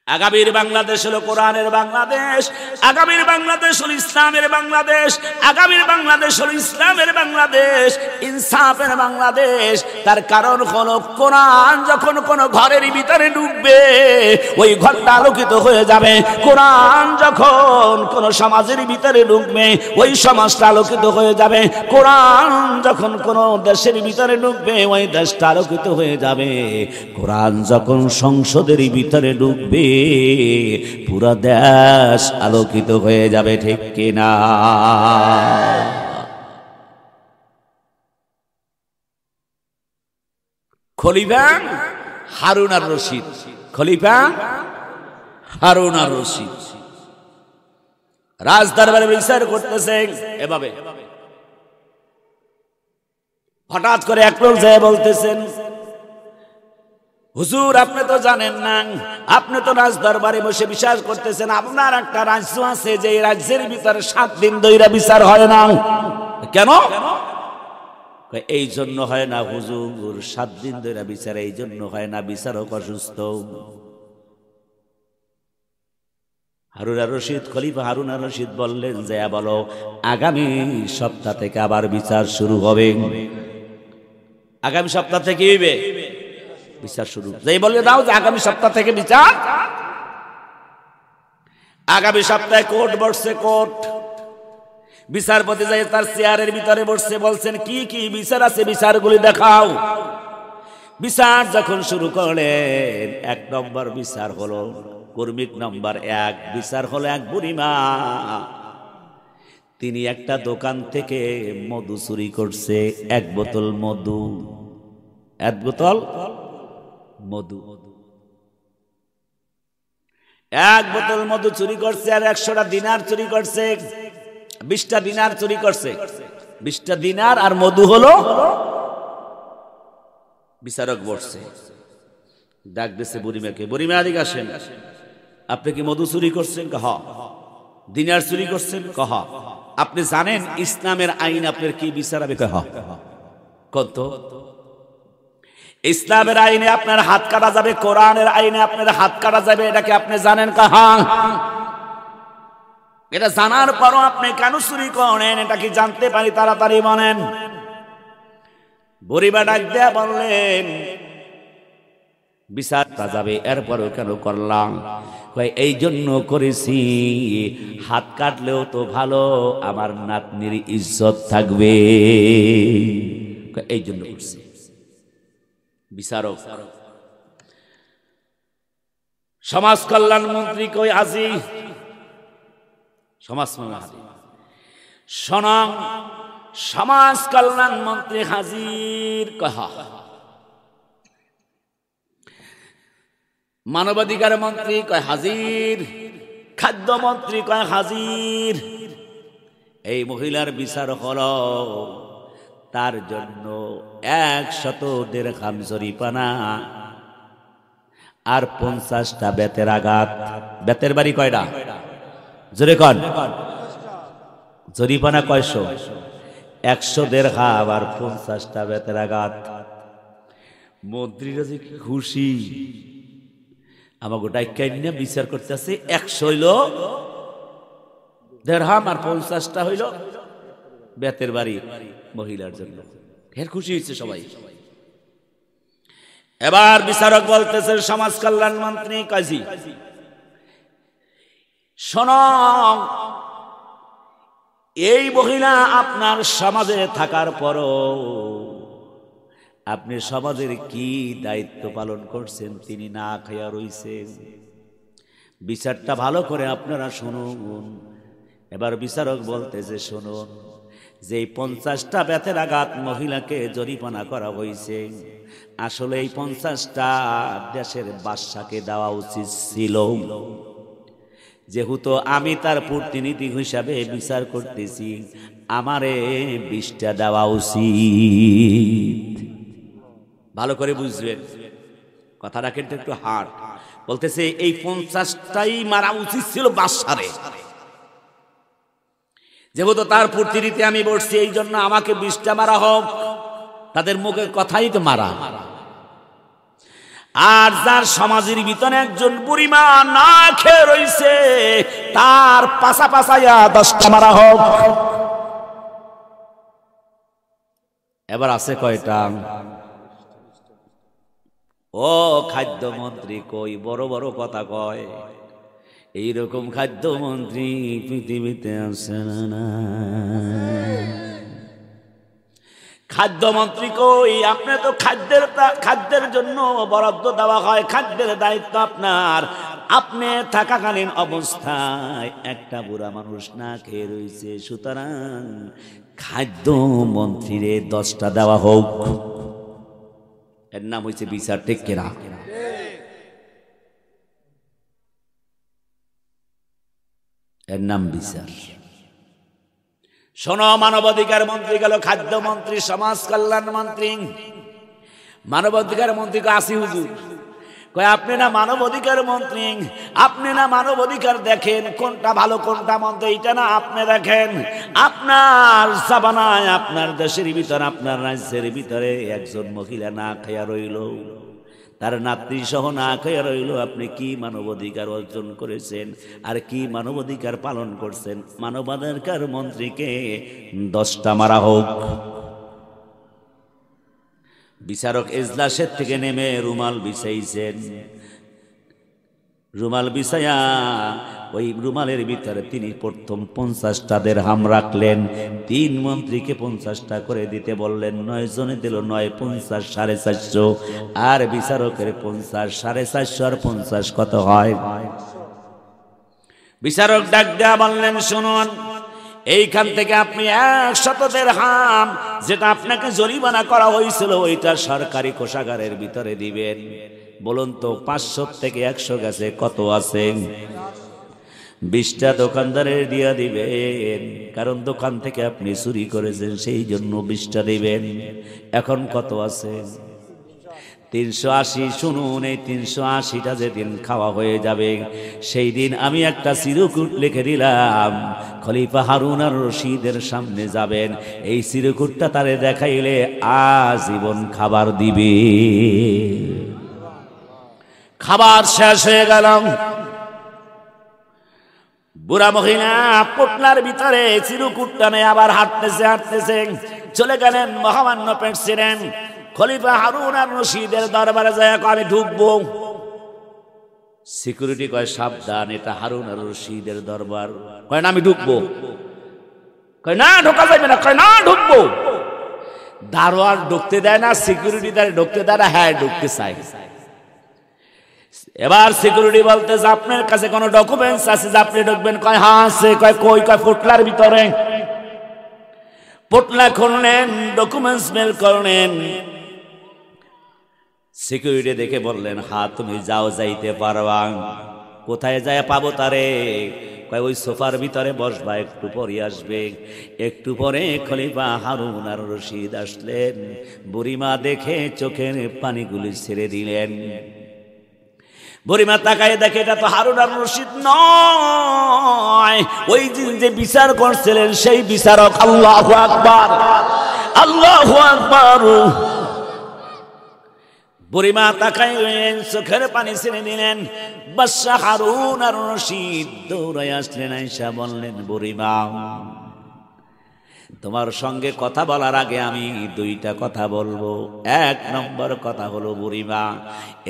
আগামীর বাংলাদেশ হলো কোরআনের বাংলাদেশ, আগামীর বাংলাদেশ হলো ইসলামের বাংলাদেশ, আগামীর বাংলাদেশ হলো ইসলামের বাংলাদেশ, ইনসাফের বাংলাদেশ। তার কারণ হলো কোরআন যখন কোন ঘরের ভিতরে ঢুকবে ওই ঘরটা আলোকিত হয়ে যাবে। কোরআন যখন কোন সমাজের ভিতরে ঢুকবে ওই সমাজটা আলোকিত হয়ে যাবে। কোরআন যখন কোন দেশের ভিতরে ঢুকবে ওই দেশটা আলোকিত হয়ে যাবে। কোরআন যখন সংসদের ভিতরে ঢুকবে পুরা দেশ আলোকিত হয়ে যাবে, ঠিক কিনা? খলিফা হারুন আর রশিদ, খলিফা হারুন আর রশিদ রাজদরবারে বিচার করতেছে এভাবে। হঠাৎ করে এক লোক যায় বলতেছেন, হুজুর আপনি তো জানেন না, আপনি তো রাজদরবারে বসে বিচার করতেছেন, আপনার একটা রাজ্য আছে যে রাজ্যের ভিতরে 7 দিন ধরে বিচার হয় না। কেন? এই জন্য হয় না হুজুর, 7 দিন ধরে বিচার এই জন্য হয় না, বিচারক অসুস্থ। হারুন আর রশিদ, খলিফা হারুন আর রশিদ বললেন যে বলো আগামী সপ্তাহ থেকে আবার বিচার শুরু হবে। আগামী সপ্তাহ থেকে হইবে বিচার শুরু। যেই বলে দাও যে আগামী সপ্তাহ থেকে বিচার। আগামী সপ্তাহে কোর্ট বসছে, কোর্ট বিচারপতি যাই তার চেয়ারের ভিতরে বসছে, বলছেন কি কি বিচার আছে বিচারগুলি দেখাও। বিচার যখন শুরু করলেন 1 নম্বর বিচার হলো কর্মিক নম্বর 1 বিচার হলো এক বুড়িমা, তিনি একটা দোকান থেকে মধু চুরি করছে, 1 বোতল মধু, 1 বোতল মধু, 1 বোতল মধু চুরি করছে আর 100টা দিনার চুরি করছে, 20টা দিনার চুরি করছে। 20টা দিনার আর মধু হলো। বিচারক বসছে, ডাক দিয়েছে বুড়িমাকে, বুড়িমা এদিকে আসেন, আপনি কি মধু চুরি করছেন? কহ। দিনার চুরি করছেন? কহ। আপনি জানেন ইসলামের আইন আপনার কি বিচার হবে? কহ। কত ইসলামের আইনে আপনার হাত কাটা যাবে, কোরআনের আইনে আপনার হাত কাটা যাবে, এটাকে আপনি জানেন? কাহা। এটা জানার পরও আপনি কেন চুরি করেন? এটা কি জানতে পারি? তাড়াতাড়ি বলেন। বুড়িমা ডাক দেয়া বললেন বিচারটা যাবে, এরপরও কেন করলাম? এই জন্য করেছি, হাত কাটলেও তো ভালো, আমার নাতনির ইজ্জত থাকবে, এই জন্য করছি। বিচারক সমাজ কল্যাণ মন্ত্রী কই আজি, সমাজ সনং সমাজ কল্যাণ মন্ত্রী হাজির। কহা মানবাধিকার মন্ত্রী কয় হাজির, খাদ্য মন্ত্রী কয় হাজির। এই মহিলার বিচার হলো তার জন্য 100 দিরহাম জরিমানা আর 50টা বেতের আঘাত। বেতের বাড়ি কয়টা? জোরে কন। জরিমানা কয়শো? 100 দিরহাম আর 50টা বেতের আঘাত। মন্ত্রীরা যে কি খুশি, আমাকে ডাইকা নিয়ে বিচার করতেছে। 100 হইল দিরহাম আর 50টা হইল বেতের বাড়ি মহিলার জন্য। এর খুশি হয়েছে সবাই। এবার বিচারক বলতেছে সমাজ কল্যাণ মন্ত্রী কাজী, শোনো, এই মহিলা আপনার সমাজে থাকার পরও আপনি সমাজের কি দায়িত্ব পালন করছেন? তিনি না খাইয়া রইছেন। বিচারটা ভালো করে আপনারা শুনুন। এবার বিচারক বলতেছে শুনুন, যে 50টা বেতের আঘাত মহিলাকে জরিমানা করা হয়েছে, আসলে এই 50টা দেশের বাদশাকে দেওয়া উচিত ছিল। যেহেতু আমি তার প্রতিনিধি হিসাবে বিচার করতেছি, আমারে 20টা দেওয়া উচিত। ভালো করে বুঝবেন কথাটা, কিন্তু একটু হার্ড। বলতেছে এই 50টাই মারা উচিত ছিল বাদশারে, যেহেতু তার প্রতিনিধি আমি বসছি, এই জন্য আমাকে 20টা মারা হোক। তাদের মুখের কথাই তো মারা। আর যার সমাজের ভিতরে একজন বুড়িমা না খেয়ে রইছে, তার পাশা পাশাইয়া 10টা মারা হোক। এবার আছে কয়টা? ও খাদ্যমন্ত্রী কই, বড় বড় কথা কয়, এইরকম খাদ্যমন্ত্রী পৃথিবীতে আছে না? খাদ্যমন্ত্রী কই? আপনি তো খাদ্যের জন্য বরাদ্দ দেওয়া হয়, খাদ্যের দায়িত্ব আপনার। আপনি থাকাকালীন অবস্থায় একটা বুড়া মানুষ না খেয়ে রয়েছে, সুতরাং খাদ্যমন্ত্রীরে 10টা দেওয়া হোক। এর নাম হয়েছে বিচার, ঠিক কিনা? এর নাম বিচার। শোনো, মানবাধিকার মন্ত্রী গেল, খাদ্যমন্ত্রী, সমাজ কল্যাণ মন্ত্রী, মানবাধিকার মন্ত্রী আসি হুজুর কয় আপনি না মানবাধিকার মন্ত্রী, আপনি না মানবাধিকার দেখেন কোনটা ভালো কোনটা মন্দ, এইটা না আপনি দেখেন। আপনার সাবানায়, আপনার দেশের ভিতরে, আপনার রাজ্যের ভিতরে একজন মহিলা না খাইয়া রইল, তার নাতৃ সহ না খেয়ে রইল। আপনি কি মানবাধিকার অর্জন করেছেন আর কি মানবাধিকার পালন করছেন? মানবাধিকার মন্ত্রীকে 10টা মারা হোক। বিচারক এজলাসের থেকে নেমে রুমাল বিছাইছেন, রুমাল বিছাইয়া ওই রুমালের ভিতরে তিনি প্রথম 50টা দিরহাম রাখলেন। 3 মন্ত্রীকে 50টা করে দিতে বললেন। 9 জনে দিল 9, 50, 450, আর বিচারকের 50, 450 আর 50 কত হয়? বিচারক ডাক দেয়া বললেন, শুনুন, এইখান থেকে আপনি 100 দিরহাম যেটা আপনাকে জরিমানা করা হয়েছিল ওইটা সরকারি কোষাগারের ভিতরে দিবেন। বলুন তো 500 থেকে 100 গেছে, কত আছে? 20টা দোকানদারের দিয়া দিবেন, কারণ দোকান থেকে আপনি চুরি করেছেন সেই জন্য 20টা দিবেন। এখন কত আছে? 380। শুনুন, এই 380টা যেদিন খাওয়া হয়ে যাবে সেই দিন আমি একটা চিরকুট লিখে দিলাম, খলিফা হারুন আর রশিদের সামনে যাবেন, এই চিরকুটটা তারে দেখাইলে আজীবন খাবার দিবে। খাবার শেষ হয়ে গেল, বুড়া মহিলা পোটলার ভিতরে চিরকুটটা নিয়ে আবার হাঁটতেছে চলে গেলেন মহামান্য প্রেসিডেন্ট খলিফা হারুন আর রশিদের দরবারে যায়, আমি ঢুকবো। সিকিউরিটি কয় সাবধান, এটা হারুন আর রশিদের দরবার। কয় না আমি ঢুকবো। কয় না ঢোকা যাবে না। কয় না ঢুকবো। দারোয়ান ঢুকতে দেয় না, সিকিউরিটি তারে ঢুকতে দেয় না। হ্যাঁ ঢুকতে চাই। এবার সিকিউরিটি বলতেছে আপনার কাছে কোনো ডকুমেন্টস আছে যে আপনি ঢুকবেন? কয় হ্যাঁ আছে। কয় কই? কয় পোটলার ভিতরে। পোটলা খুললেন, ডকুমেন্টস বের করলেন। সিকিউরিটি দেখে বললেন, হ্যাঁ তুমি যাও, যাইতে পারবা। কোথায় যায় পাবো তারে? কয় ওই সোফার ভিতরে বসবা, একটু পরে আসবে। একটু পরে খলিফা হারুন আর রশিদ আসলেন। বুড়িমা দেখে চোখের পানিগুলি ছেড়ে দিলেন। বুড়িমা তাকায় দেখে এটা তো হারুন আর রশিদ নয়, ওই দিন যে বিচার করছিলেন সেই বিচারক। আল্লাহু আকবার, আল্লাহু আকবার। বুড়িমা তাকায় চোখের পানি ছেড়ে দিলেন। বাদশা হারুন আর রশিদ দৌড়ায় আসলেন, আয়েশা বললেন, বুড়িমা তোমার সঙ্গে কথা বলার আগে আমি 2টা কথা বলবো। 1 নম্বর কথা হলো, বুড়িমা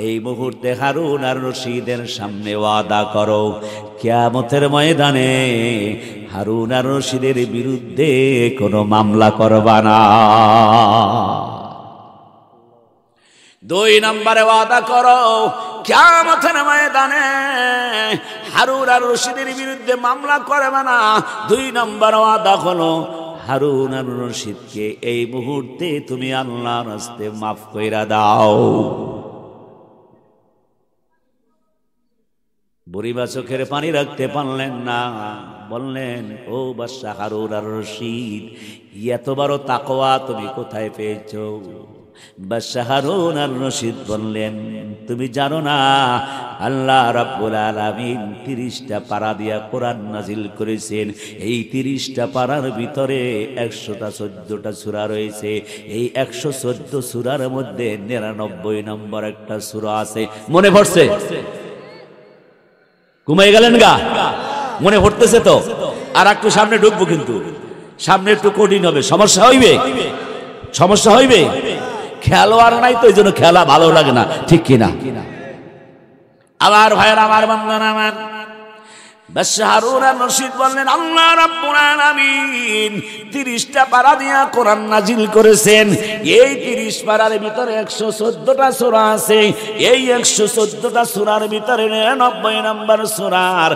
এই মুহূর্তে হারুন আর রশিদের সামনে ওয়াদা করো কিয়ামতের ময়দানে হারুন আর রশিদের বিরুদ্ধে কোনো মামলা করবা না। 2 নম্বরে ওয়াদা করো কিয়ামতের ময়দানে হারুন আর রশিদের বিরুদ্ধে মামলা করবে না। 2 নম্বর ওয়াদা হলো হারুন আর রশিদকে এই মুহূর্তে তুমি আল্লাহর রাস্তায় মাফ কইরা দাও। বুড়িমা চোখের পানি রাখতে পারলেন না, বললেন, ও বাদশা হারুন আর রশিদ, এত বড় তাকওয়া তুমি কোথায় পেয়েছো? বাদশাহ হারুন আর রশিদ বললেন, তুমি জানো না আল্লাহ রাব্বুল আলামিন 30টা পারা দিয়া কোরআন নাজিল করেছেন। এই 30টা পারার ভিতরে 100টা 14টা সূরা রয়েছে। এই 114 সূরার মধ্যে 99 নম্বর একটা সূরা আছে। মনে পড়ছে? ঘুমাই গেলেন গা? মনে পড়তেছে তো? আর একটু সামনে ঢুকবো, কিন্তু সামনে একটু কঠিন হবে। সমস্যা হইবে, সমস্যা হইবে। খেলোয়াড় নাই তো, এই জন্য খেলা ভালো লাগে না, ঠিক কিনা? আমার ভাইয়ের, আমার বান্দা, আমার বাদশাহ হারুন আর রশিদ বললেন, আল্লাহ রাব্বুল আলামিন 30টা পারা দিয়া কোরআন নাজিল করেছেন। এই 30 পারার ভিতরে 114টা সূরা আছে। এই 114টা সূরার ভিতরে 99 নম্বর সূরার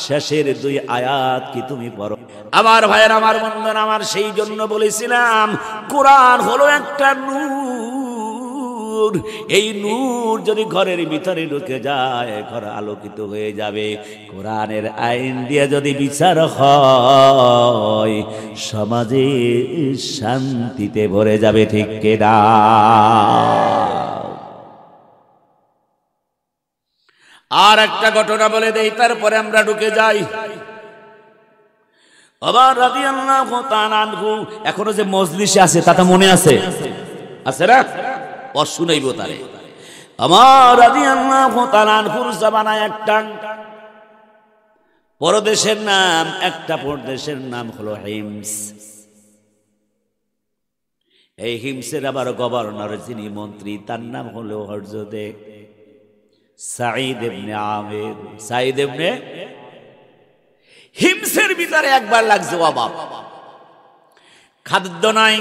শেষের 2 আয়াত কি তুমি পড়ো? আমার ভাইয়ের, আমার বন্ধুরা আমার, সেই জন্য বলেছিলাম কোরআন হলো একটা নূর। এই নূর যদি ঘরের ভিতরে ঢুকে যায়, ঘর আলোকিত হয়ে যাবে। কোরআনের আইন দিয়ে যদি বিচার হয়, সমাজে শান্তিতে ভরে যাবে, ঠিক কিনা? আর একটা ঘটনা বলে দেই, তারপরে আমরা ঢুকে যাই। ওমর রাদিয়াল্লাহু তাআলা আনহু এখনো যে মজলিসে আছে, তাতে মনে আছে? আছে না? শুনাইব তারে। ওমর রাদিয়াল্লাহু তাআলা আনহুর জামানায় একটা পরদেশের নাম, একটা পরদেশের নাম হলো হিমস। এই হিমসের আবার গভর্নর, যিনি মন্ত্রী, তার নাম হলো হযরতে সাঈদ ইবনে আমির। সাঈদ ইবনে হিমসের ভিতরে একবার লাগছে অভাব, খাদ্য নাই।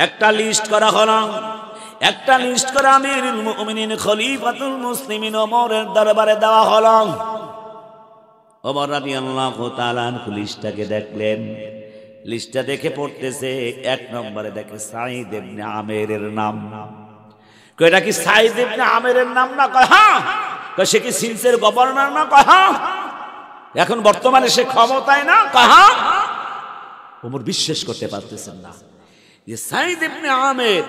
একটা লিস্ট করা হলো, একটা লিস্ট করে আমিরুল মুমিনিন খলিফাতুল মুসলিমিন ওমরের দরবারে দেওয়া হলো। ওমর রাদিয়াল্লাহু তাআলা আনহু লিস্টটাকে দেখলেন। লিস্টটা দেখে পড়তেছে, 1 নম্বরে দেখে সাঈদ ইবনে আমিরের নাম। কয়, এটা কি সাঈদ ইবনে আমিরের নাম না? কয় হ্যাঁ। কয়, সে কি সিন্সের গভর্নর না? কয় হ্যাঁ। এখন বর্তমানে সে ক্ষমতায় না? কয় হ্যাঁ। ওমর বিশ্বাস করতে পারতেছেন না যে সাঈদ ইবনে আমির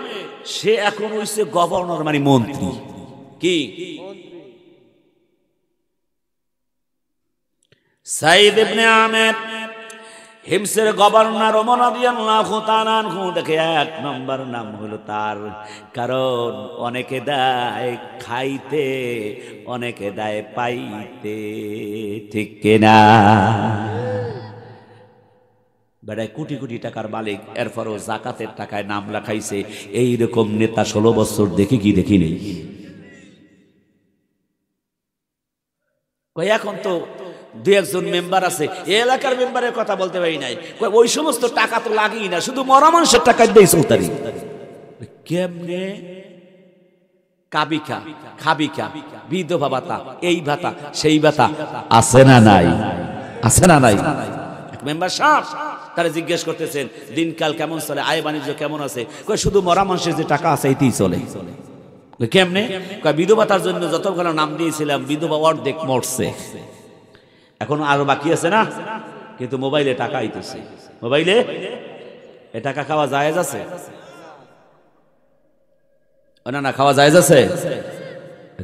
সে এখন হইছে গভর্নর, মানে মন্ত্রী। কি সাঈদ ইবনে আমির হিমসের গভর্নর। ওমর রাদিয়াল্লাহু তাআলা আনহু দেখে 1 নম্বর নাম হলো তার, কারণ অনেকে দেয় খাইতে, অনেকে দেয় পাইতে, ঠিক কিনা? বেড়ায় কোটি কোটি টাকার মালিক, এরপরও জাকাতের টাকায় নাম লেখাইছে। এইরকম নেতা 16 বছর দেখি কি দেখি নেই। এখন তো 2-1 মেম্বার আছে, এই এলাকার মেম্বারের কথা বলতে পারি নাই। ওই সমস্ত টাকা তো লাগেই না, শুধু মরা মানুষের টাকা দিয়ে চলতারি। কেমনে? কাবিকা, খাবিকা, বিধবা ভাতা, এই ভাতা, সেই ভাতা আছে না নাই? আছে না নাই? মেম্বার সাহেব তারা জিজ্ঞেস করতেছেন দিনকাল কেমন চলে, আয় বাণিজ্য কেমন আছে? কয়, শুধু মরা মানুষের যে টাকা আছে এতেই চলে। কেমনে? কয়, বিধবাতার জন্য যতগুলো নাম দিয়েছিলাম, বিধবা অর্ধেক মরছে, এখন আরো বাকি আছে না, কিন্তু মোবাইলে টাকা আইতেছে। মোবাইলে এ টাকা খাওয়া জায়েজ আছে? না না, খাওয়া জায়েজ আছে?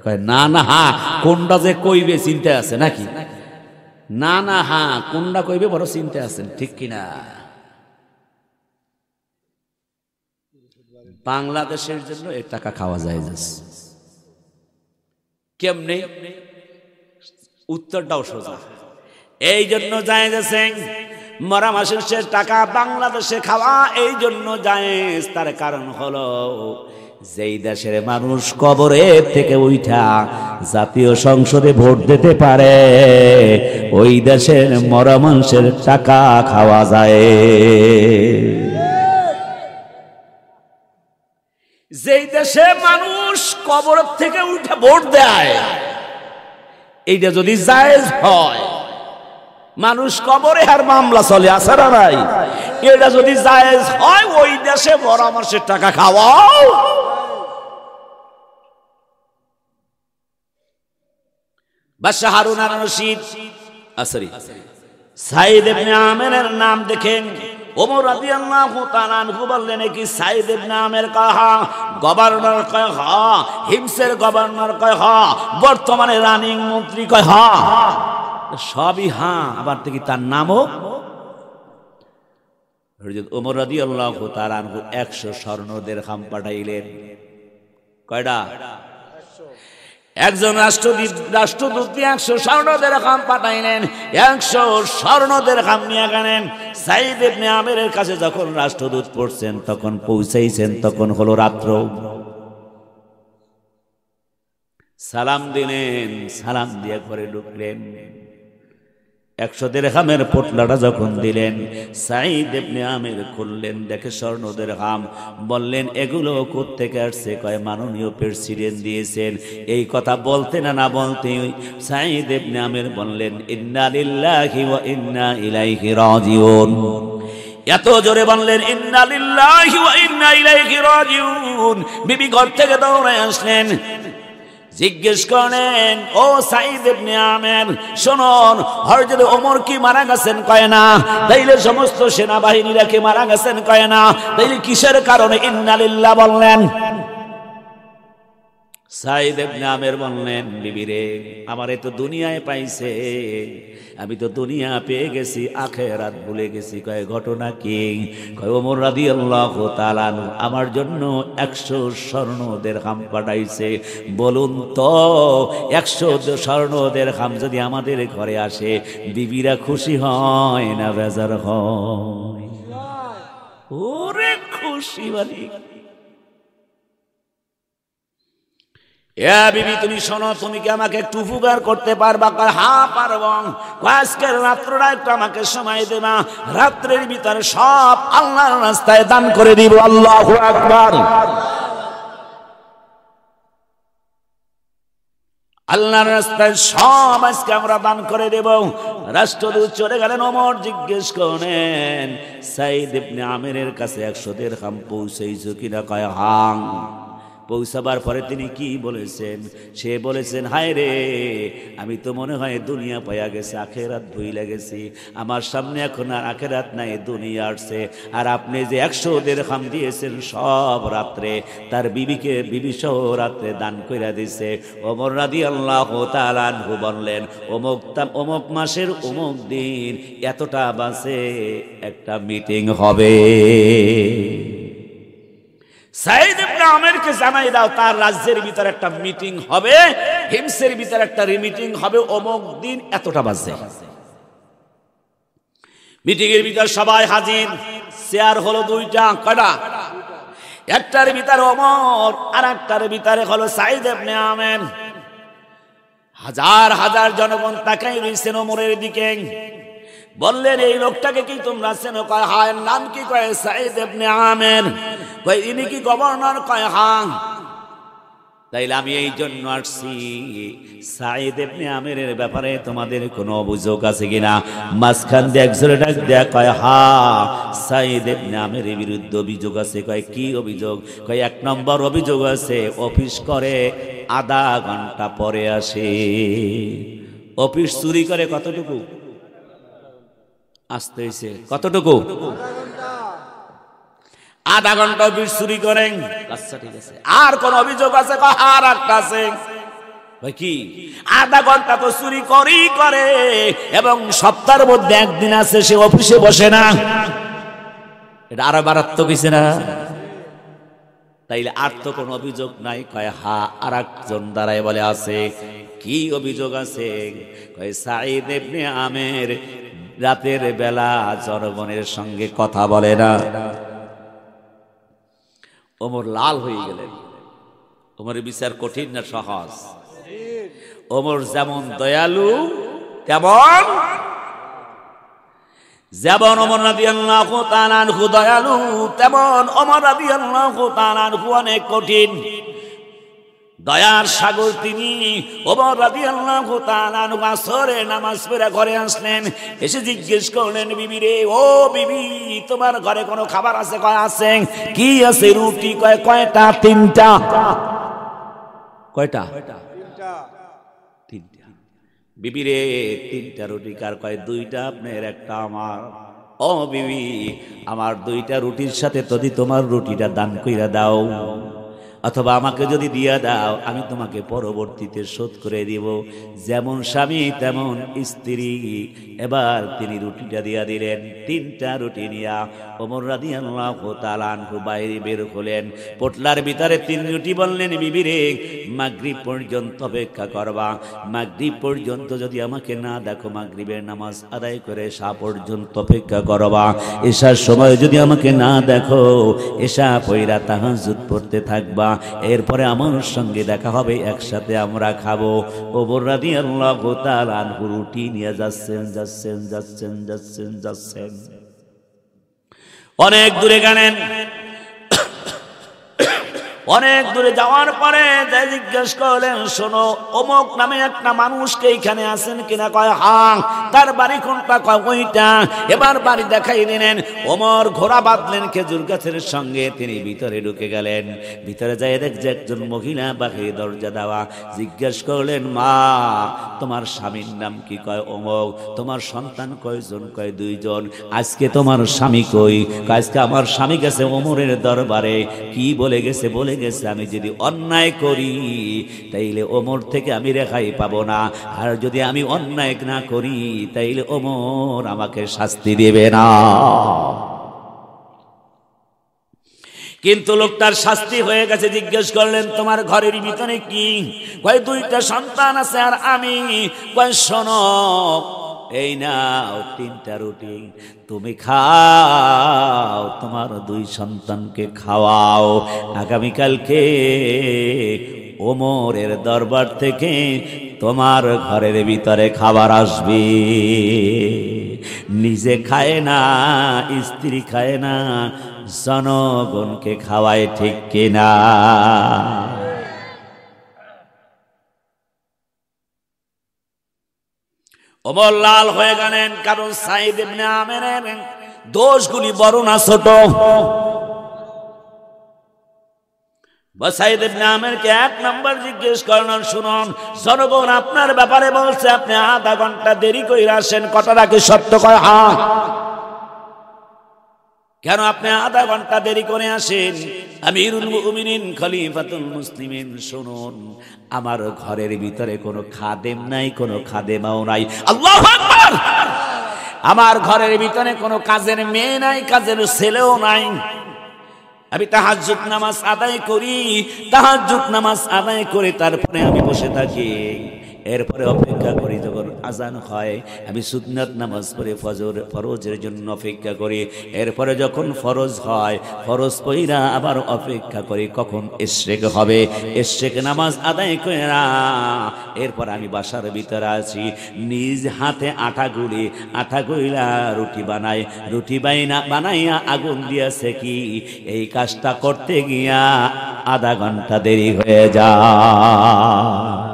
কয়, না না, হ্যাঁ, কোনটা যে কইবে চিন্তা আছে নাকি? না না, হ্যাঁ, কোনটা কইবে বড় চিন্তা আছেন, ঠিক কিনা? বাংলাদেশের জন্য এ টাকা খাওয়া যায়। কেমনে? উত্তরটাও সোজা। এই জন্য জায়েজ আছে মরা মাসের টাকা বাংলাদেশে খাওয়া, এই জন্য জায়েজ। তার কারণ হলো যেই দেশের মানুষ কবরে থেকে উঠা জাতীয় সংসদে ভোট দিতে পারে, ওই দেশের মরা মানুষের টাকা খাওয়া যায়। যেই দেশে মানুষ কবর থেকে উঠে ভোট দেয়, এইটা যদি জায়েজ হয়, মানুষ কবরে আর মামলা চলে আসে না নাই, এটা যদি জায়েজ হয়, ওই দেশে মরা মানুষের টাকা খাওয়াও। বাদশাহ হারুন আর রশিদ, সরি, সাঈদ ইবনে আমিরের নাম দেখেন ওমর রাদিয়াল্লাহু তাআলা আনহু বললেন, কি সাঈদ ইবনে আমের কাহা গভর্নর কয় হা, হিমসের গভর্নর কয় হা, বর্তমানে রানিং মন্ত্রী কয় হা, সবই হা। আবার থেকে তার নামও ওমর রাদিয়াল্লাহু তাআলা আনহু 100 স্বর্ণ দিরহাম পাঠাইলেন। কয়টা? একজন রাষ্ট্রদূত 100 স্বর্ণ দিরহাম পাঠাইলেন। 100 স্বর্ণ দিরহাম নিয়ে গেলেন সাঈদ ইবনে আমেরের কাছে। যখন রাষ্ট্রদূত পড়ছেন তখন পৌঁছাইছেন, তখন হলো রাত্র। সালাম দিলেন, সালাম দিয়ে ঘরে ঢুকলেন। 100 দিরহামের পোটলাটা যখন দিলেন, সাঈদ ইবনে আমের খুললেন, দেখে স্বর্ণ দিরহাম। বললেন, এগুলো কোত্থেকে আসছে? কয় মাননীয় প্রেসিডেন্ট দিয়েছেন। এই কথা বলতে না বলতে সাঈদ ইবনে আমের বললেন, ইন্না লিল্লাহি ওয়া ইন্না ইলাইহি রাজিউন। এত জোরে বললেন ইন্না লিল্লাহি ওয়া ইন্না ইলাইহি রাজিউন। বিবি ঘর থেকে দৌড়ে আসলেন, জিজ্ঞেস করেন, ও সাঈদ ইবনে আমের, শুনুন হযরত ওমর কি মারা গেছেন? কয় না। তাইলে সমস্ত সেনাবাহিনীরা কি মারা গেছেন? কয় না। তাইলে কিসের কারণে ইন্না লিল্লাহ বললেন? সাঈদ ইবনে আমের বললেন, বিবি রে, আমারে তো দুনিয়ায় পাইছে, আমি তো দুনিয়া পেয়ে গেছি, আখিরাত ভুলে গেছি। কয় ঘটনা কি? কয় ওমর রাদিয়াল্লাহু তাআলা আমার জন্য 100 স্বর্ণ দিরহাম পাঠাইছে। বলুন তো 100 স্বর্ণ দিরহাম যদি আমাদের ঘরে আসে, বিবিরা খুশি হয় না বেজার হয়? ওরে খুশি বালি। এ বিবি, তুমি শোনো, তুমি কি আমাকে একটু উপকার করতে পারবা? হ্যাঁ পারব। আজকের রাত্রটা একটু আমাকে সময় দেবা, রাত্রের ভিতরে সব আল্লাহর রাস্তায় দান করে দিব। আল্লাহু আকবার। আল্লাহর রাস্তায় সব আজকে আমরা দান করে দেব। রাষ্ট্রদূত চলে গেলেন। ওমর জিজ্ঞেস করেন, সাঈদ ইবনে আমেরের কাছে 100 দিরহাম পৌঁছেইছো কিনা? কয় হ্যাঁ। পৌঁছাবার পরে তিনি কি বলেছেন? সে বলেছেন, হায় রে, আমি তো মনে হয় দুনিয়া পাইয়া গেছে, আখিরাত ভুইলা গেছি। আমার সামনে এখন আর আখিরাত নাই, দুনিয়া আসছে। আর আপনি যে 100 দিরহাম দিয়েছেন সব রাত্রে তার বিবি সহ রাত্রে দান কইরা দিছে। ওমর রাদিয়াল্লাহু তাআলা আনহু বললেন, অমুক মাসের অমুক দিন এতটা বাজে একটা মিটিং হবে। সাঈদ ইবনে আমেরকে জানাই দাও, তার রাজ্যের ভিতরে একটা মিটিং হবে, হিমসের ভিতরে একটা মিটিং হবে অমুক দিন এতটা বাজে। মিটিং এর ভিতর সবাই হাজির। চেয়ার হলো 2টা। কয়টা? একটার ভিতরে ওমর, আর একটার ভিতরে হলো সাঈদ ইবনে আমের। হাজার হাজার জনগণ তাকাই রইছেন ওমরের দিকে। বললেন, এই লোকটাকে কি তোমরা চেনো? কয় হ্যাঁ। নাম কি? কয় সাঈদ ইবনে আমের। কয় ইনি কি গভর্নর? কয় হ্যাঁ। তাইলে আমি এই জন্য আসছি, সাঈদ ইবনে আমেরের ব্যাপারে তোমাদের কোনো অভিযোগ আছে কিনা? মাঝখান দিয়ে একজনে ডাক দেয়া কয়, হ্যাঁ, সাঈদ ইবনে আমেরের বিরুদ্ধে অভিযোগ আছে। কয় কি অভিযোগ? কয় 1 নম্বর অভিযোগ আছে, অফিস করে আধা ঘন্টা পরে আসে। অফিস চুরি করে কতটুকু? আসতে হয়েছে কতটুকু? আধা ঘন্টা অফিস চুরি করেন। আচ্ছা ঠিক আছে। আর কোন অভিযোগ আছে? আর একটা আছে। কি? আধা ঘন্টা তো চুরি করে এবং সপ্তাহের মধ্যে একদিন আছে সে অফিসে বসে না। এটা আরো মারাত্মক হইছে না? তাইলে আর তো কোন অভিযোগ নাই। কয় হা। আর একজন দাঁড়ায় বলে আছে। কি অভিযোগ আছে? কয় সাঈদ ইবনে আমের রাতের বেলা জনগণের সঙ্গে কথা বলে না। ওমর লাল হয়ে গেলেন। ওমরের বিচার কঠিন না সহজ? ওমর যেমন দয়ালু যেমন ওমর রাদিয়াল্লাহু তাআলা আনহু দয়ালু, তেমন ওমর রাদিয়াল্লাহু তাআলা আনহু অনেক কঠিন। দয়ার সাগর তিনি। ওমর রাদিয়াল্লাহু তাআলা আনহু আসরে নামাজ পড়ে ঘরে আসলেন। এসে জিজ্ঞেস করলেন, বিবি রে, ও বিবি, তোমার ঘরে কোনো খাবার আছে? কয় আছে। কি আছে? রুটি। কয় কয়টা? 3টা। কয়টা? 3টা। বিবি রে, 3টা রুটি কার? কয় 2টা আপনার, একটা আমার। ও বিবি, আমার 2টা রুটির সাথে যদি তোমার রুটিটা দান কইরা দাও, অথবা আমাকে যদি দিয়া দাও, আমি তোমাকে পরবর্তীতে শোধ করে দিব। যেমন স্বামী তেমন স্ত্রী। এবার তিনি রুটিটা দিয়া দিলেন। 3টা রুটি নিয়া ওমর রাদিয়াল্লাহু তাআলা আনহু বাইরে বের হলেন। পোটলার ভিতরে 3 রুটি বললেন, বিবি রে, মাগরিব পর্যন্ত অপেক্ষা করবা। মাগরিব পর্যন্ত যদি আমাকে না দেখো, মাগরিবের নামাজ আদায় করে এশা পর্যন্ত অপেক্ষা করবা। এশার সময় যদি আমাকে না দেখো, এশা পয়রা তাহাজ্জুদ পড়তে থাকবা। এরপরে আমার সঙ্গে দেখা হবে, একসাথে আমরা খাবো। ওমর রাদিয়াল্লাহু তাআলা আনহু রুটি নিয়ে যাচ্ছেন। অনেক দূরে গেলেন। অনেক দূরে যাওয়ার পরে জিজ্ঞেস করলেন, শোনো, অমুক নামে একটা মানুষকে এখানে আছেন কিনা? কয় হ্যাঁ। তার বাড়ি কোনটা? কয় ওইটা। এবার বাড়ি দেখাই দিলেন। ওমর ঘোড়া বাঁধলেন খেজুর গাছের সঙ্গে, তিনি ভিতরে ঢুকে গেলেন। ভিতরে যাই দেখছে একজন মহিলা বাহিরে দরজা দেওয়া। জিজ্ঞেস করলেন, মা, তোমার স্বামীর নাম কি? কয় অমুক। তোমার সন্তান কয়জন? কয় 2 জন। আজকে তোমার স্বামী কই? আজকে আমার স্বামী গেছে ওমরের দরবারে। কি বলে গেছে? বলে গেছে, আমি যদি অন্যায় করি তাইলে ওমর থেকে আমি রেহাই পাবো না, আর যদি আমি অন্যায় না করি তাইলে ওমর আমাকে শাস্তি দেবে না। কিন্তু লোকটার শাস্তি হয়ে গেছে। জিজ্ঞেস করলেন, তোমার ঘরের ভিতরে কি? কয় 2টা সন্তান আছে আর আমি। কয় শোনো, এই নাও 3টা রুটি, তুমি খাও, তোমার 2 সন্তানকে খাওয়াও। আগামীকালকে ওমরের দরবার থেকে তোমার ঘরের ভিতরে খাবার আসবে। নিজে খায় না, স্ত্রী খায় না, জনগণকে খাওয়ায়, ঠিক কিনা? ওমর লাল হয়ে গেলেন, কারণ সাইদ ইবনে আমেরের দোষগুলি বড় না ছোট? সাইদ ইবনে আমেরকে 1 নম্বর জিজ্ঞেস করলেন, শুনুন, জনগণ আপনার ব্যাপারে বলছে আপনি আধা ঘন্টা দেরি করে আসেন, কথাটা কি সত্য? কয় হ্যাঁ। কেন আপনি আধা ঘন্টা দেরি করে আসেন? আমিরুল মুমিনিন খলিফাতুল মুসলিমিন, শুনুন, আমার ঘরের ভিতরে কোনো খাদেম নাই, কোনো খাদেমাও নাই। আল্লাহু আকবার! আমার ঘরের ভিতরে কোনো কাজের মেয়ে নাই, কাজের ছেলেও নাই। আমি তাহাজ্জুদ নামাজ আদায় করি, তাহাজ্জুদ নামাজ আদায় করে তারপরে আমি বসে থাকি। এরপরে অপেক্ষা করি যখন আজান হয়, আমি সুন্নাত নামাজ পড়ে ফরজের জন্য অপেক্ষা করি। এরপরে যখন ফরজ হয়, ফরজ পড়া আবার অপেক্ষা করি কখন ইশরাক হবে। ইশরাক নামাজ আদায় করে এরপর আমি বাসার ভিতরে আছি, নিজ হাতে আটা গুলা রুটি বানাই, রুটি বানাইয়া আগুন দিয়েছে কি, এই কাজটা করতে গিয়া আধা ঘন্টা দেরি হয়ে যায়।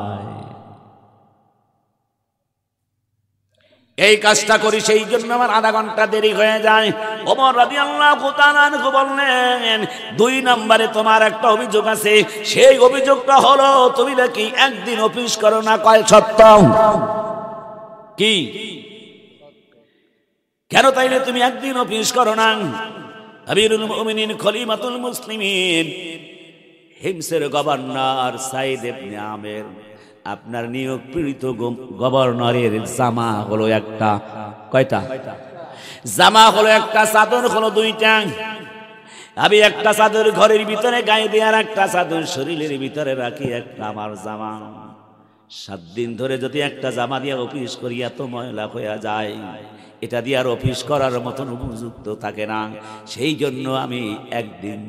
এই কাজটা করি, সেই জন্য আমার আধা ঘন্টা দেরি হয়ে যায়। ওমর রাদিয়াল্লাহু তাআলা আনহু বললেন, 2 নম্বরে তোমার একটা অভিযোগ আছে। সেই অভিযোগটা হলো তুমি নাকি একদিন অফিস করো না। কয় সত্য? কি? কেন তাইলে তুমি একদিন অফিস করো না? আমিরুল মুমিনিন খলিফাতুল মুসলিমিন হিমসের গভর্নর সাইদ ইবনে আমের, আপনার নিয়োগকৃত গভর্নরের জামা হলো একটা। কয়টা জামা? হলো একটা, চাদর হলো 2টা। আমি একটা চাদর ঘরের ভিতরে গায়ে দিয়ে আর একটা চাদর শরীরের ভিতরে রাখি, একটা আমার জামা। 7 দিন ধরে যদি একটা জামা দিয়ে অফিস করি, এত ময়লা হয়ে যায়, এটা দিয়ে আর অফিস করার মতন উপযুক্ত থাকে না। সেই জন্য আমি একদিন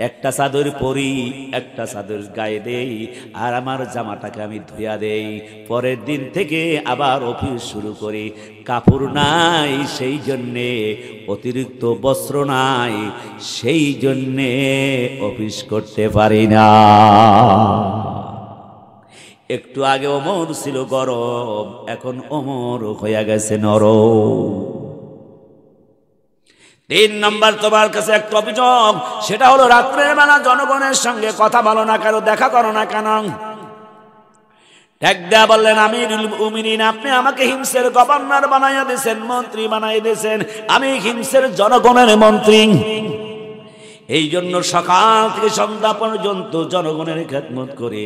একটা চাদর পরি, একটা চাদর গায়ে দেই, আর আমার জামাটাকে আমি ধুয়া দেই। পরের দিন থেকে আবার অফিস শুরু করি। কাপড় নাই, সেই জন্যে অতিরিক্ত বস্ত্র নাই, সেই জন্যে অফিস করতে পারি না। একটু আগে ওমর ছিল গরম, এখন ওমর হয়ে গেছে নরম। 3 নম্বর তোমার কাছে একটা অভিযোগ, সেটা হলো রাত্রের বেলা জনগণের সঙ্গে কথা বলো না কেন, দেখা করো না কেন? ডাক দেয়া বললেন, আমিরুল মুমিনিন, আপনি আমাকে হিমসের গভর্নর বানাইয়া দিয়েছেন, মন্ত্রী বানাইয়া দিয়েছেন, আমি হিমসের জনগণের মন্ত্রী। এই জন্য সকাল থেকে সন্ধ্যা পর্যন্ত জনগণের খেদমত করে।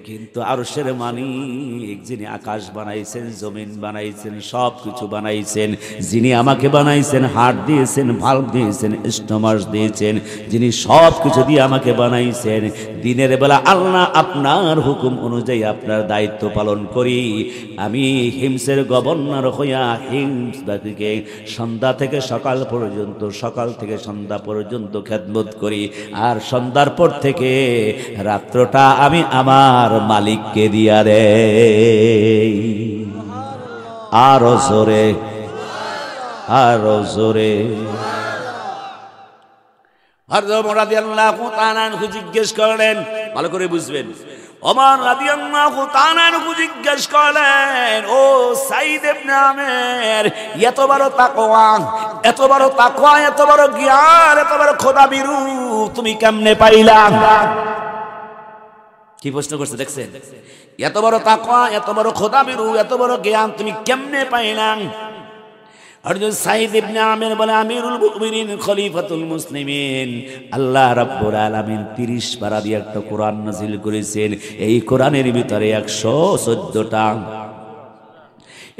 কিন্তু আরশের মালিক যিনি আকাশ বানাইছেন, জমিন বানাইছেন, সব কিছু বানাইছেন, যিনি আমাকে বানাইছেন, হার্ট দিয়েছেন, ভাল্ব দিয়েছেন, স্টোমাস দিয়েছেন, যিনি সব কিছু দিয়ে আমাকে বানাইছেন, দিনের বেলা আল্লাহ আপনার হুকুম অনুযায়ী আপনার দায়িত্ব পালন করি। আমি হিমসের গভর্নর হইয়া হিমস বাকিকে সন্ধ্যা থেকে সকাল পর্যন্ত, সকাল থেকে সন্ধ্যা পর্যন্ত খেদমত করি, আর সন্ধ্যার পর থেকে রাত্রটা আমি আমার মালিককে দিয়া দেই। আরো জোরে, আরো জোরে। হযরত রাদিয়াল্লাহু তাআলা আনহু জিজ্ঞেস করলেন, ভালো করে বুঝবেন, ওমর রাদিয়াল্লাহু তাআলা আনহু জিজ্ঞেস করলেন, ও সাইদ ইবনে আমের, এত বড় তাকওয়া, এত বড় তাকওয়া, এত বড় জ্ঞান, এত বড় খোদাবিরু তুমি কেমনে পাইলা? কি প্রশ্ন করছে দেখছেন? এত বড় তাকওয়া, এত বড় খোদাবিরু, এত বড় জ্ঞান তুমি কেমনে পাইলা? হযরত সাইদ ইবনে আমের বলে, আমিরুল মুমিনিন, খলিফাতুল মুসলিমিন, আল্লাহ রাব্বুল আলামিন 30 পারা দিয়ে একটা কোরআন নাযিল করেছেন। এই কোরআনের ভিতরে 114টা,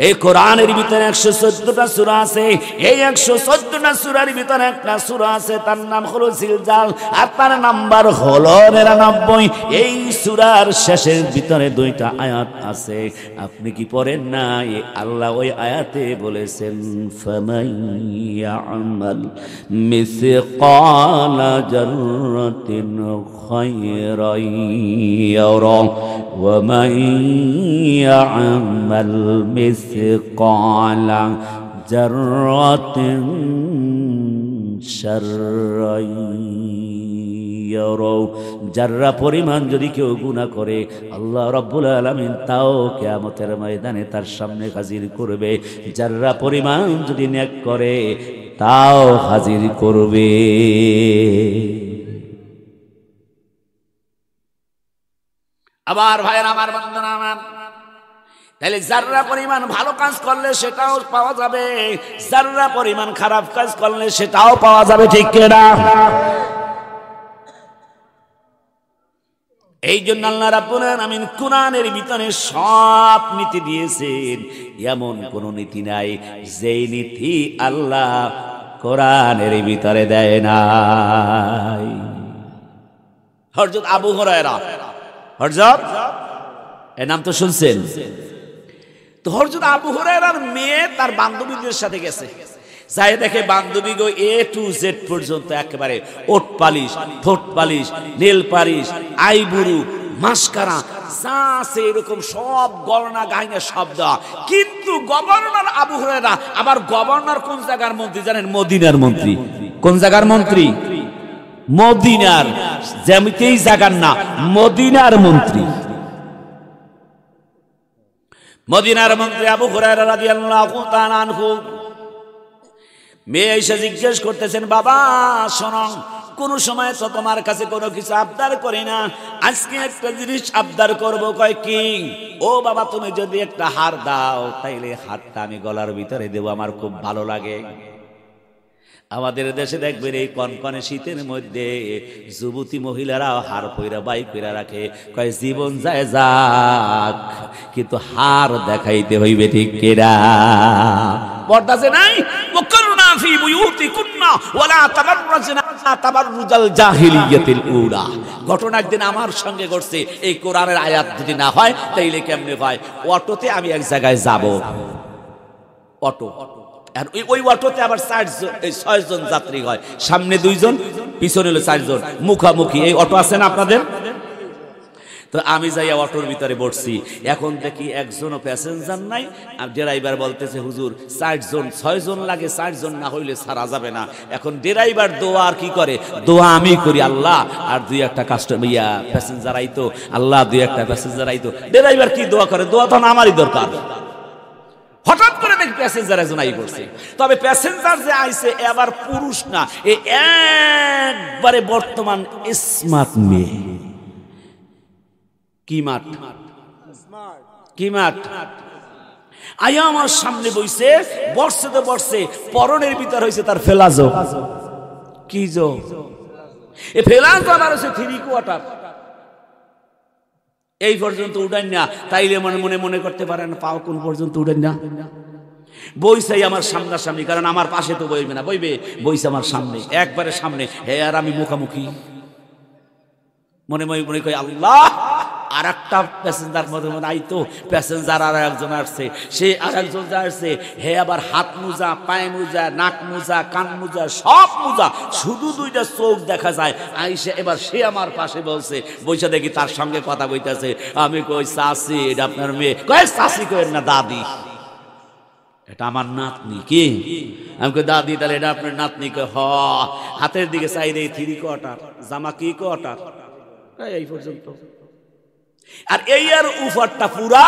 এই কোরআনের ভিতরে 114টা সূরা আছে। এই 114টা সূরার ভিতরে একটা সূরা আছে, তার নাম হলো জিলজাল, আর তার নাম্বার হলো 99। এই সূরার শেষের ভিতরে 2টা আয়াত আছে, আপনি কি পড়েন না? আল্লাহ ওই আয়াতে বলেছেন, ফামান ইয়ামাল মিসকালা জাররাতিন খায়রান ইয়ারা ওয়া মান ইয়ামাল مثقال ذرة شرا يره। যাররা পরিমাণ যদি কেউ গুনাহ করে, আল্লাহ রাব্বুল আলামিন তাও কিয়ামতের ময়দানে তার সামনে হাজির করবে। যাররা পরিমাণ যদি নেক করে, তাও হাজির করবে। আবার ভাইয়ের আমার, বন্ধুরা আমার, তাহলে যাররা পরিমাণ ভালো কাজ করলে সেটাও পাওয়া যাবে, যাররা পরিমাণ খারাপ কাজ করলে সেটাও পাওয়া যাবে, ঠিক কিনা? এই জন্য আল্লাহ রাব্বুল আলামিন কোরআনের ভিতরে সব নীতি দিয়েছেন, এমন কোন নীতি নাই যেই নীতি আল্লাহ কোরআনের ভিতরে দেয় নাই। হযরত আবু হুরায়রা, হযরত, এর নাম তো শুনছেন। তো হযরত আবু হুরায়রার মেয়ে তার বান্ধবীদের সাথে গেছে, যাই দেখে বান্ধবী গো A to Z পর্যন্ত একেবারে ওট পালিশ, ঠোঁট পালিশ, নীল পালিশ, আইবুরু, মাস্কারা, যা আছে এরকম সব গয়না গায়না সব দেওয়া। কিন্তু গভর্নর আবু হুরায়রা, আবার গভর্নর কোন জায়গার মন্ত্রী জানেন? মদিনার মন্ত্রী। কোন জায়গার মন্ত্রী? মদিনার, যেমতেই জায়গার না, মদিনার মন্ত্রী। মদিনার মন্ত্রী আবু হুরায়রা রাদিয়াল্লাহু তাআলা আনহু, মেয়ে এসে জিজ্ঞেস করতেছেন, বাবা শোনো, কোন সময় তো তোমার কাছে কোনো কিছু আবদার করি না, আজকে একটা জিনিস আবদার করবো। কয় কি? ও বাবা, তুমি যদি একটা হার দাও, তাইলে হারটা আমি গলার ভিতরে দেবো, আমার খুব ভালো লাগে। আমাদের দেশে দেখবেন এই কনকনে শীতের মধ্যে যুবতী মহিলারা হার পয়রা বাই কইরা রাখে, কয় জীবন যায় যাক, কিন্তু হার দেখাইতে হইবে, ঠিক কিনা? পর্দা যে নাই, ওয়াকুরনা ফি বুয়ুতিকুন্না ওয়ালা তাবাররাজনা তাবাররুজাল জাহিলিয়াতিল উলা। ঘটনা একদিন আমার সঙ্গে ঘটছে। এই কোরআনের আয়াত যদি না হয় তাইলে কেমনে হয়? অটোতে আমি এক জায়গায় যাব, অটো, আর ওই অটোতে আবার 6 জন যাত্রী হয়, সামনে 2 জন, পিছনে হলো 4 জন, মুখামুখি। এই অটো আছে না আপনাদের? তো আমি যাইয়া অটোর ভিতরে বসছি, এখন দেখি একজনও প্যাসেঞ্জার নাই। আর ড্রাইভার বলতেছে, হুজুর 4 জন, 6 জন লাগে, 4 জন না হইলে ছাড়া যাবে না। এখন ড্রাইভার দোয়া আর কি করে? দোয়া আমি করি, আল্লাহ আর 2-1টা কাস্টমার প্যাসেঞ্জার আইতো, আল্লাহ 2-1টা প্যাসেঞ্জার আইতো। ড্রাইভার কি দোয়া করে? দোয়া তো আমারই দরকার। হঠাৎ করে দেখি প্যাসেঞ্জার একজন আই করছে। তবে প্যাসেঞ্জার যে আইছে এবার পুরুষ না, একবারে বর্তমান স্মার্ট মেয়ে। কি মাঠ? কি মাঠ? আয়া আমার সামনে বইছে, বর্ষে তো বর্ষে পরনের ভিতর হয়েছে তার ফেলাজো। কি জো? এ ফেলাজো আবার হচ্ছে 3 কোয়ার্টার। এই পর্যন্ত উঠান না, তাইলে মনে মনে মনে করতে পারেন পাও কোন পর্যন্ত উঠান না। বইসাই আমার সামনাসামনি, কারণ আমার পাশে তো বইবে না, বইবে বইছে আমার সামনে, একবারে সামনে। হে আর আমি মুখামুখি। মনে মনে মনে কই আল্লাহ, আর একটা প্যাসেঞ্জার মধ্যে মনে আইতো, প্যাসেঞ্জার আর একজন আসছে, সে আর একজন আসছে, হে আবার হাত মোজা, পায়ে মোজা, নাক মোজা, কান মোজা, সব মোজা, শুধু 2টা চোখ দেখা যায়। আইসে এবার সে আমার পাশে বলছে, বইসা দেখি তার সঙ্গে কথা বইতেছে। আমি কই চাচি, এটা আপনার মেয়ে? কয় চাচি কই না, দাদি, এটা আমার নাতনি। কি? আমি কই দাদি, তাহলে এটা আপনার নাতনি? কয় হ। হাতের দিকে চাই দেই 3 কোয়ার্টার, জামা কি কোয়ার্টার, এই পর্যন্ত। আর এই আর উপরটা পুরা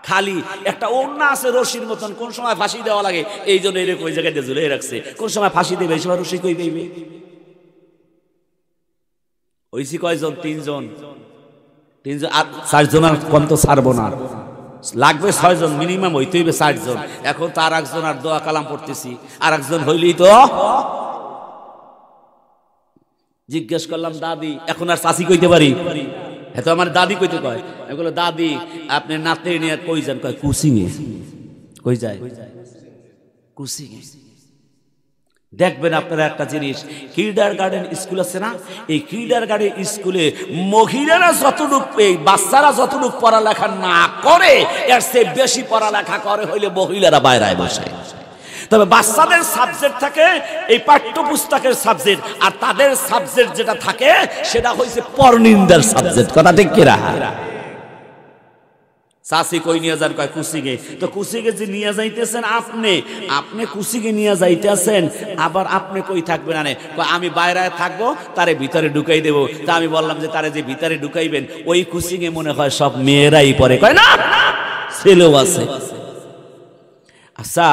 খালি, একটা ওড়না আছে রশির মতন, কোন সময় ফাঁসি দেওয়া লাগে এই জন্য এরকম ওই জায়গায় ঝুলে রাখছে, কোন সময় ফাঁসি দেবে, এই সময় রশি কই পাইবে। ওইসি কয়জন? 3 জন। আর 4 জন আর কম তো ছাড়বো না, লাগবে 6 জন মিনিমাম, হইতে হইবে 4 জন। এখন তো আর একজন আর দোয়া কালাম পড়তেছি, আর একজন হইলেই তো। জিজ্ঞেস করলাম দাদি, এখন আর চাচি কইতে পারি? হ্যাঁ, তো আমার দাদি কইতে কয়। আমি বললাম দাদি, আপনি নাতে নিয়ে কই যান? কয় কুচিংয়ে। কই যায়? কুচিংয়ে। দেখবেন আপনারা একটা জিনিস, কিন্ডার গার্ডেন স্কুল আছে না, এই কিন্ডার গার্ডেন স্কুলে মহিলারা যতটুক, এই বাচ্চারা যতটুক পড়ালেখা না করে, এর চেয়ে বেশি পড়ালেখা করে হইলে মহিলারা বাইরে বসে। তবে বাচ্চাদের সাবজেক্ট থাকে এই পাঠ্যপুস্তকের সাবজেক্ট, আর তাদের সাবজেক্ট যেটা থাকে সেটা হইছে পরনিন্দার সাবজেক্ট। কথা ঠিক কিনা? চাচি কই নিয়ে যান? কয় কুচিগে। তো কুচিগে যে নিয়ে যাইতেছেন আপনি কুচিগে নিয়ে যাইতেছেন, আবার আপনি কই থাকবেন? আনে আমি বাইরে থাকবো, তারে ভিতরে ঢুকাই দেবো। তা আমি বললাম যে তারে যে ভিতরে ঢুকাইবেন, ওই কুচিগে মনে হয় সব মেয়েরাই পড়ে। কয় না, ছেলেও আছে। আচ্ছা,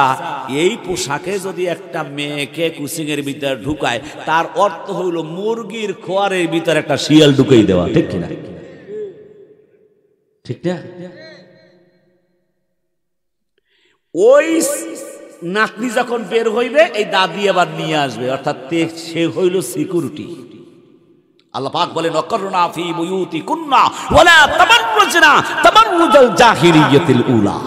এই পোশাকে যদি একটা মেয়েকে কুচিংয়ের ভিতরে ঢুকায়, তার অর্থ হইল মুরগির খোয়ারের ভিতরে একটা শিয়াল ঢুকাই দেওয়া। ঠিক কিনা? ঠিক না? ওই নাতনি যখন বের হইবে, এই দাদি আবার নিয়ে আসবে, অর্থাৎ সে হইল সিকিউরিটি। আল্লাহ পাক বলেন ওয়াকারনা ফি বুয়ুতিকুন্না ওয়ালা তাবাররুজনা তাবাররুজাল জাহিলিয়াতিল উলা।